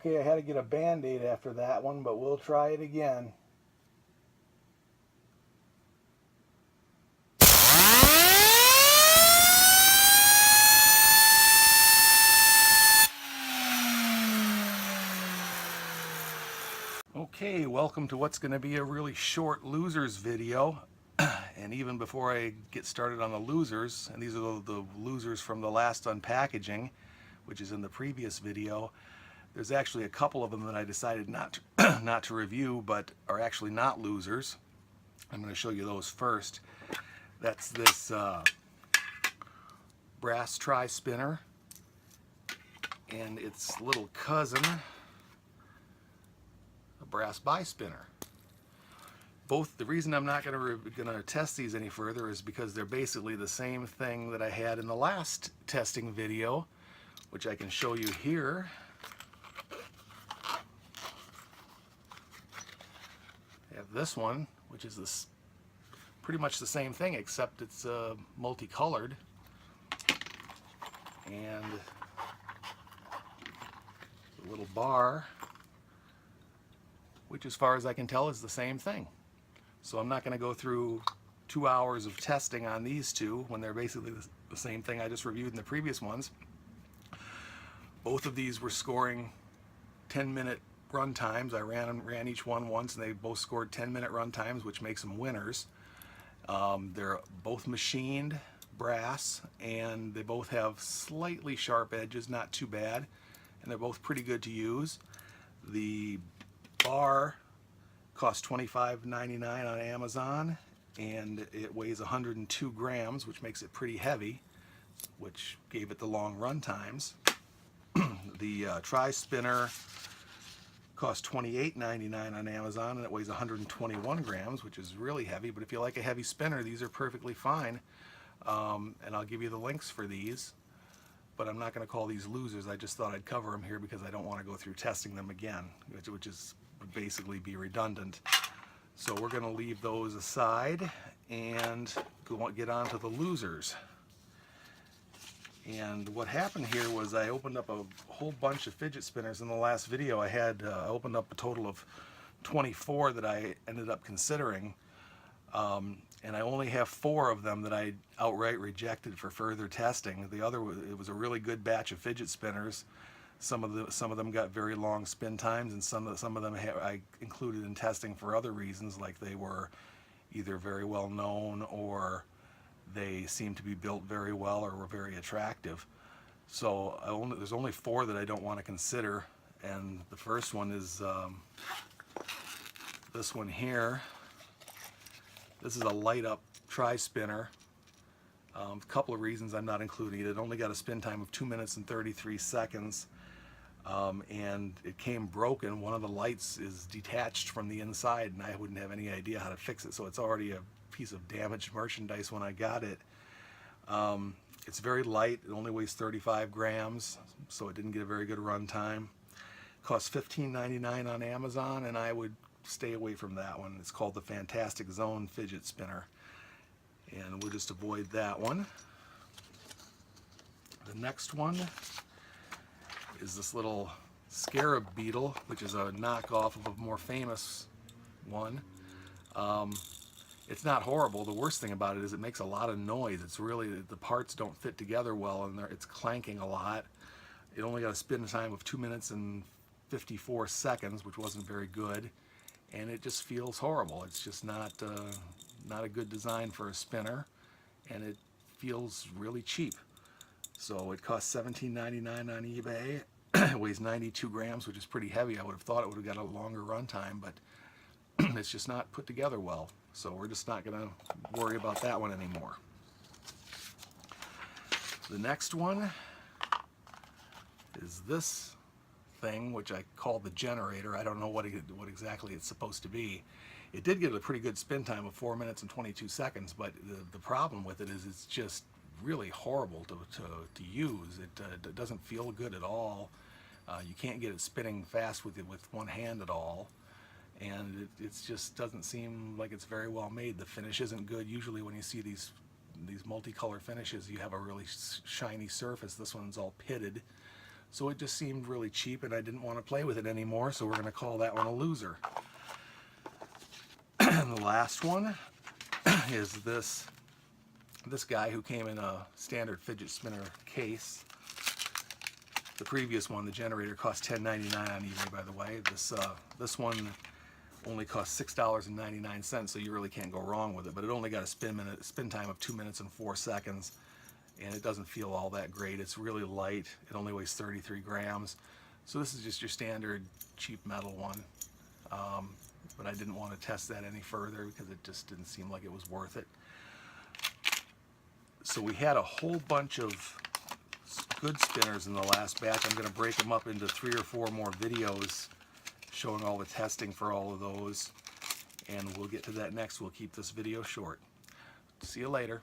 Okay, I had to get a Band-Aid after that one, but we'll try it again. Okay, welcome to what's going to be a really short losers video. And even before I get started on the losers, and these are the losers from the last unpackaging, which is in the previous video, there's actually a couple of them that I decided not to review, but are actually not losers. I'm going to show you those first. That's this brass tri-spinner and its little cousin, a brass bispinner. Both, the reason I'm not going to test these any further is because they're basically the same thing that I had in the last testing video, which I can show you here. I have this one, which is this pretty much the same thing, except it's multicolored, and the little bar, which as far as I can tell is the same thing. So I'm not going to go through 2 hours of testing on these two when they're basically the same thing I just reviewed in the previous ones. Both of these were scoring 10-minute run times. I ran each one once, and they both scored 10-minute run times, which makes them winners. They're both machined brass, and they both have slightly sharp edges, not too bad, and they're both pretty good to use. The bar costs $25.99 on Amazon, and it weighs 102 grams, which makes it pretty heavy, which gave it the long run times. The tri-spinner costs $28.99 on Amazon, and it weighs 121 grams, which is really heavy, but if you like a heavy spinner, these are perfectly fine. And I'll give you the links for these, but I'm not going to call these losers. I just thought I'd cover them here because I don't want to go through testing them again, which would basically be redundant. So we're going to leave those aside and get on to the losers. And what happened here was I opened up a whole bunch of fidget spinners in the last video. I had opened up a total of 24 that I ended up considering, and I only have 4 of them that I outright rejected for further testing. The other, it was a really good batch of fidget spinners. Some of them got very long spin times, and some of them I included in testing for other reasons, like they were either very well known or they seemed to be built very well or were very attractive. So there's only 4 that I don't want to consider, and the first one is this one here. This is a light up tri-spinner. A couple of reasons I'm not including it. It only got a spin time of 2 minutes and 33 seconds. And it came broken. One of the lights is detached from the inside, and I wouldn't have any idea how to fix it, so it's already a piece of damaged merchandise when I got it. It's very light. It only weighs 35 grams, so it didn't get a very good run time. Costs $15.99 on Amazon, and I would stay away from that one. It's called the Fantastic Zone Fidget Spinner, and we'll just avoid that one. The next one is this little SCARAB beetle, which is a knockoff of a more famous one. It's not horrible. The worst thing about it is it makes a lot of noise. It's really, the parts don't fit together well, and it's clanking a lot. It only got a spin time of 2 minutes and 54 seconds, which wasn't very good, and it just feels horrible. It's just not a good design for a spinner, and it feels really cheap. So it costs $17.99 on eBay. It weighs 92 grams, which is pretty heavy. I would have thought it would have got a longer run time, but it's just not put together well. So we're just not going to worry about that one anymore. The next one is this thing, which I call the generator. I don't know what exactly it's supposed to be. It did get a pretty good spin time of 4 minutes and 22 seconds, but the problem with it is it's just really horrible to use. It doesn't feel good at all. You can't get it spinning fast with one hand at all, and it just doesn't seem like it's very well made. The finish isn't good. Usually when you see these multicolor finishes, you have a really shiny surface. This one's all pitted, So it just seemed really cheap and I didn't want to play with it anymore, so we're going to call that one a loser. And the last one is this guy who came in a standard fidget spinner case. The previous one, the generator, cost $10.99 on eBay, by the way. This one only cost $6.99, so you really can't go wrong with it. But it only got a spin time of 2 minutes and 4 seconds, and it doesn't feel all that great. It's really light. It only weighs 33 grams. So this is just your standard cheap metal one. But I didn't want to test that any further because it just didn't seem like it was worth it. So we had a whole bunch of good spinners in the last batch. I'm going to break them up into 3 or 4 more videos showing all the testing for all of those, and we'll get to that next. We'll keep this video short. See you later.